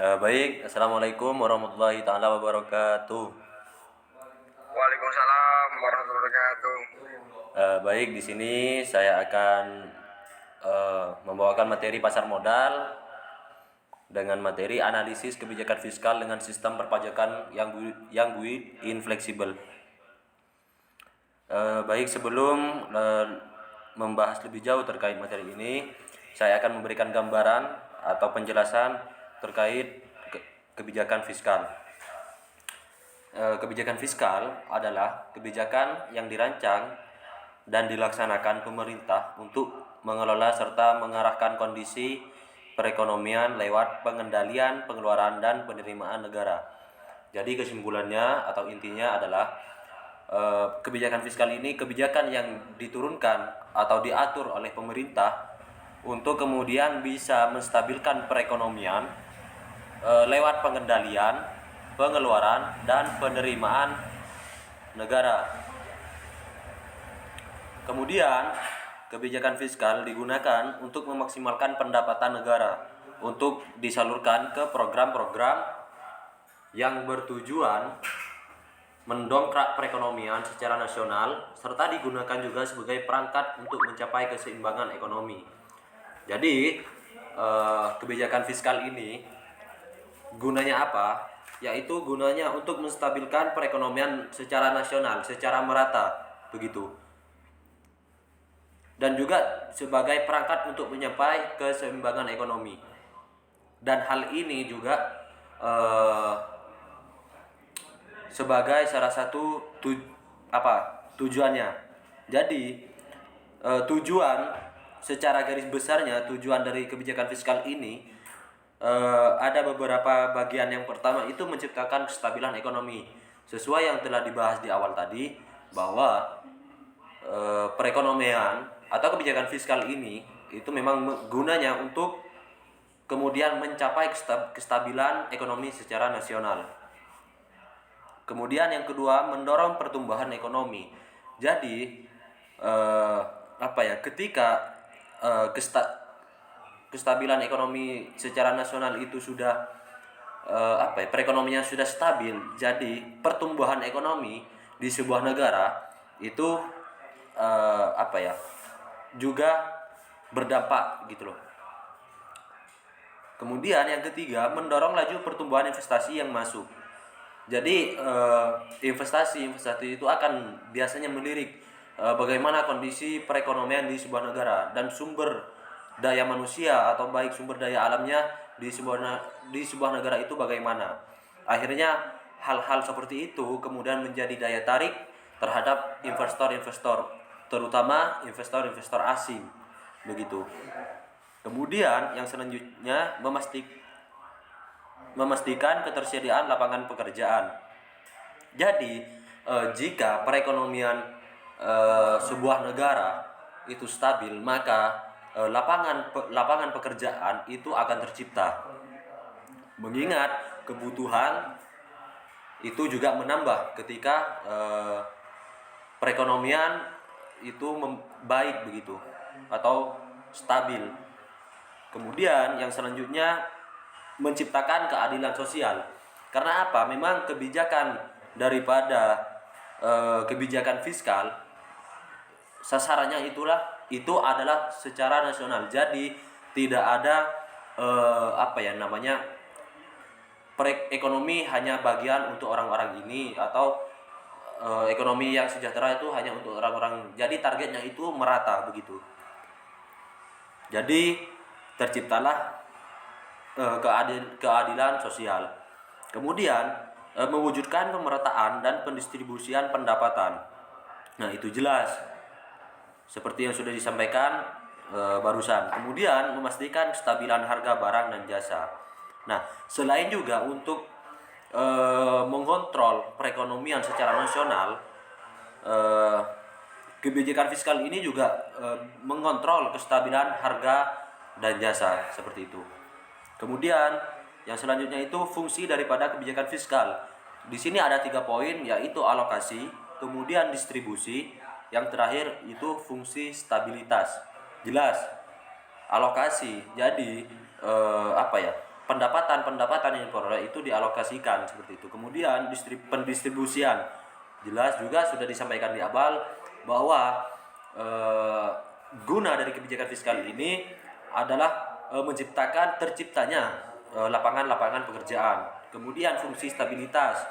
Baik, Assalamualaikum warahmatullahi taala wabarakatuh. Waalaikumsalam warahmatullahi wabarakatuh. Baik, di sini saya akan membawakan materi pasar modal dengan materi analisis kebijakan fiskal dengan sistem perpajakan yang infleksibel. Baik, sebelum membahas lebih jauh terkait materi ini, saya akan memberikan gambaran atau penjelasan terkait kebijakan fiskal. Kebijakan fiskal adalah kebijakan yang dirancang dan dilaksanakan pemerintah untuk mengelola serta mengarahkan kondisi perekonomian lewat pengendalian pengeluaran dan penerimaan negara. Jadi kesimpulannya atau intinya adalah kebijakan fiskal ini kebijakan yang diturunkan atau diatur oleh pemerintah untuk kemudian bisa menstabilkan perekonomian lewat pengendalian, pengeluaran, dan penerimaan negara. Kemudian, kebijakan fiskal digunakan untuk memaksimalkan pendapatan negara untuk disalurkan ke program-program yang bertujuan mendongkrak perekonomian secara nasional serta digunakan juga sebagai perangkat untuk mencapai keseimbangan ekonomi. Jadi, kebijakan fiskal ini gunanya apa? Yaitu gunanya untuk menstabilkan perekonomian secara nasional, secara merata, begitu. Dan juga sebagai perangkat untuk mencapai keseimbangan ekonomi. Dan hal ini juga sebagai salah satu tujuannya. Jadi tujuan secara garis besarnya tujuan dari kebijakan fiskal ini ada beberapa bagian. Yang pertama itu menciptakan kestabilan ekonomi sesuai yang telah dibahas di awal tadi, bahwa perekonomian atau kebijakan fiskal ini itu memang gunanya untuk kemudian mencapai kestabilan ekonomi secara nasional. Kemudian yang kedua, mendorong pertumbuhan ekonomi. Jadi ketika kestabilan ekonomi secara nasional itu sudah perekonomian sudah stabil, jadi pertumbuhan ekonomi di sebuah negara itu juga berdampak gitu loh. Kemudian yang ketiga, mendorong laju pertumbuhan investasi yang masuk. Jadi investasi itu akan biasanya melirik bagaimana kondisi perekonomian di sebuah negara dan sumber daya manusia atau baik sumber daya alamnya di sebuah negara itu bagaimana. Akhirnya hal-hal seperti itu kemudian menjadi daya tarik terhadap investor-investor, terutama investor-investor asing, begitu. Kemudian yang selanjutnya memastikan ketersediaan lapangan pekerjaan. Jadi jika perekonomian sebuah negara itu stabil, maka lapangan pekerjaan itu akan tercipta. Mengingat kebutuhan itu juga menambah ketika perekonomian itu baik begitu atau stabil. Kemudian yang selanjutnya menciptakan keadilan sosial. Karena apa? Memang kebijakan daripada kebijakan fiskal sasarannya itu adalah secara nasional. Jadi tidak ada ekonomi hanya bagian untuk orang-orang ini, atau ekonomi yang sejahtera itu hanya untuk orang-orang. Jadi targetnya itu merata begitu. Jadi terciptalah keadilan sosial. Kemudian mewujudkan pemerataan dan pendistribusian pendapatan. Nah, itu jelas seperti yang sudah disampaikan barusan. Kemudian memastikan kestabilan harga barang dan jasa. Nah, selain juga untuk mengontrol perekonomian secara nasional, kebijakan fiskal ini juga mengontrol kestabilan harga dan jasa, seperti itu. Kemudian yang selanjutnya itu fungsi daripada kebijakan fiskal. Di sini ada 3 poin, yaitu alokasi, kemudian distribusi, yang terakhir itu fungsi stabilitas. Jelas. Alokasi. Jadi pendapatan yang diperoleh itu dialokasikan seperti itu. Kemudian pendistribusian, jelas juga sudah disampaikan di awal bahwa guna dari kebijakan fiskal ini adalah terciptanya lapangan-lapangan pekerjaan. Kemudian fungsi stabilitas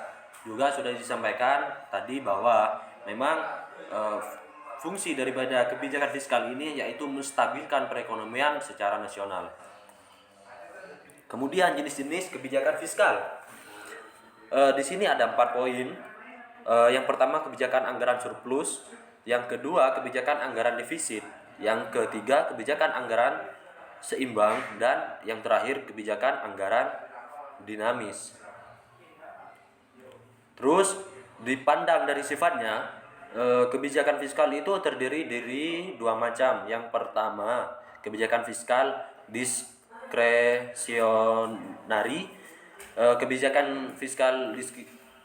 juga sudah disampaikan tadi bahwa memang fungsi daripada kebijakan fiskal ini yaitu menstabilkan perekonomian secara nasional. Kemudian jenis-jenis kebijakan fiskal. Di sini ada 4 poin. Yang pertama kebijakan anggaran surplus, yang kedua kebijakan anggaran defisit, yang ketiga kebijakan anggaran seimbang, dan yang terakhir kebijakan anggaran dinamis. Terus dipandang dari sifatnya, kebijakan fiskal itu terdiri dari 2 macam. Yang pertama kebijakan fiskal diskresionari. Kebijakan fiskal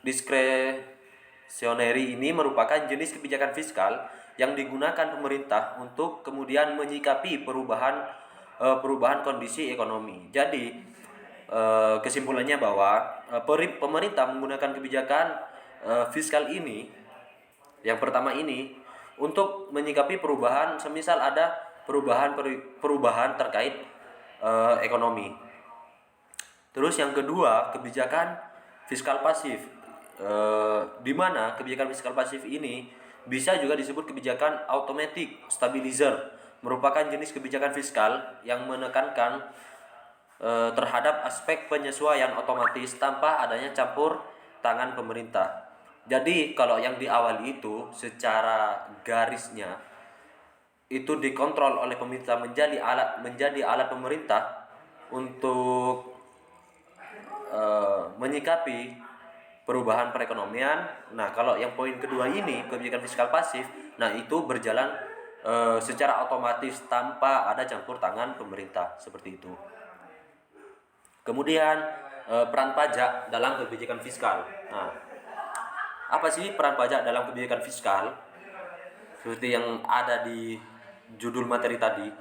diskresioneri ini merupakan jenis kebijakan fiskal yang digunakan pemerintah untuk kemudian menyikapi perubahan kondisi ekonomi. Jadi kesimpulannya bahwa pemerintah menggunakan kebijakan fiskal ini, yang pertama ini, untuk menyikapi perubahan, semisal ada perubahan terkait ekonomi. Terus yang kedua kebijakan fiskal pasif, di mana kebijakan fiskal pasif ini bisa juga disebut kebijakan automatic stabilizer, merupakan jenis kebijakan fiskal yang menekankan terhadap aspek penyesuaian otomatis tanpa adanya campur tangan pemerintah. Jadi kalau yang di awal itu secara garisnya itu dikontrol oleh pemerintah, menjadi alat pemerintah untuk menyikapi perubahan perekonomian. Nah, kalau yang poin kedua ini kebijakan fiskal pasif, nah itu berjalan secara otomatis tanpa ada campur tangan pemerintah, seperti itu. Kemudian peran pajak dalam kebijakan fiskal. Nah, apa sih peran pajak dalam kebijakan fiskal? Seperti yang ada di judul materi tadi.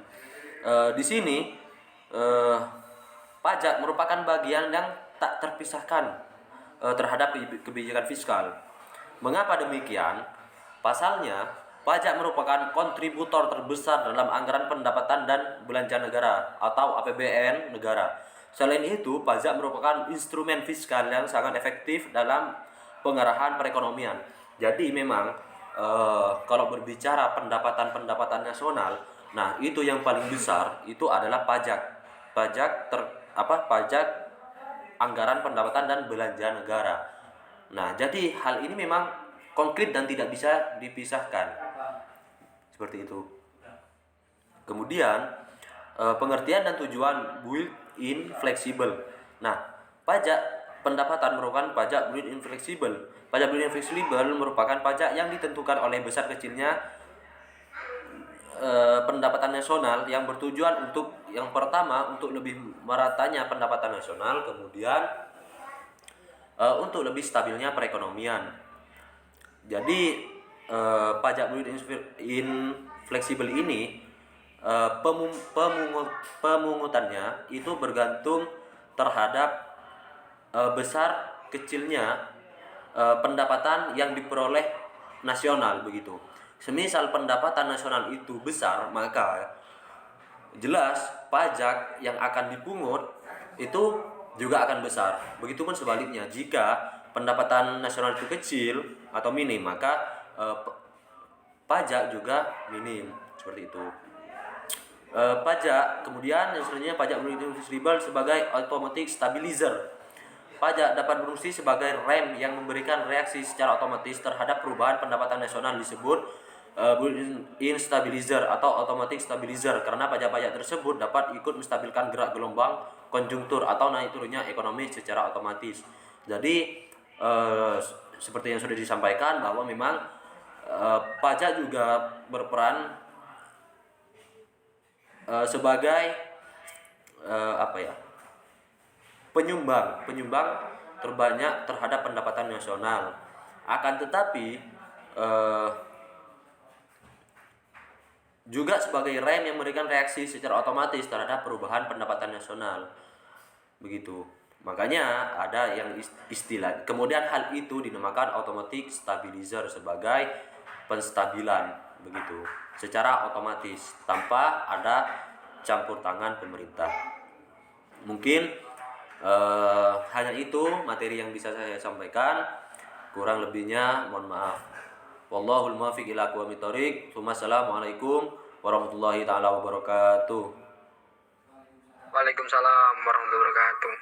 Di sini pajak merupakan bagian yang tak terpisahkan terhadap kebijakan fiskal. Mengapa demikian? Pasalnya, pajak merupakan kontributor terbesar dalam anggaran pendapatan dan belanja negara atau APBN negara. Selain itu, pajak merupakan instrumen fiskal yang sangat efektif dalam pengarahan perekonomian. Jadi memang kalau berbicara pendapatan nasional, nah itu yang paling besar itu adalah pajak anggaran pendapatan dan belanja negara. Nah, jadi hal ini memang konkret dan tidak bisa dipisahkan. Seperti itu. Kemudian pengertian dan tujuan built-in fleksibel. Nah, pajak pendapatan merupakan pajak built-in fleksibel. Pajak built-in fleksibel merupakan pajak yang ditentukan oleh besar kecilnya pendapatan nasional yang bertujuan untuk yang pertama untuk lebih meratanya pendapatan nasional, kemudian untuk lebih stabilnya perekonomian. Jadi pajak built-in fleksibel ini pemungutannya itu bergantung terhadap besar kecilnya pendapatan yang diperoleh nasional, begitu. Semisal pendapatan nasional itu besar, maka jelas pajak yang akan dipungut itu juga akan besar. Begitupun sebaliknya, jika pendapatan nasional itu kecil atau minim, maka pajak juga minim, seperti itu. Pajak, kemudian yang selanjutnya pajak fleksibel sebagai automatic stabilizer. Pajak dapat berfungsi sebagai rem yang memberikan reaksi secara otomatis terhadap perubahan pendapatan nasional, disebut built-in stabilizer atau automatic stabilizer, karena pajak-pajak tersebut dapat ikut menstabilkan gerak gelombang konjungtur atau naik turunnya ekonomi secara otomatis. Jadi seperti yang sudah disampaikan bahwa memang pajak juga berperan sebagai penyumbang terbanyak terhadap pendapatan nasional. Akan tetapi juga sebagai rem yang memberikan reaksi secara otomatis terhadap perubahan pendapatan nasional. begitu. Makanya ada yang istilah, kemudian hal itu dinamakan automatic stabilizer sebagai penstabilan begitu, secara otomatis tanpa ada campur tangan pemerintah. Mungkin hanya itu materi yang bisa saya sampaikan, kurang lebihnya mohon maaf. Wallahul muwaffiq ila aqwamit thoriq. Wassalamualaikum warahmatullahi taala wabarakatuh. Waalaikumsalam warahmatullahi wabarakatuh.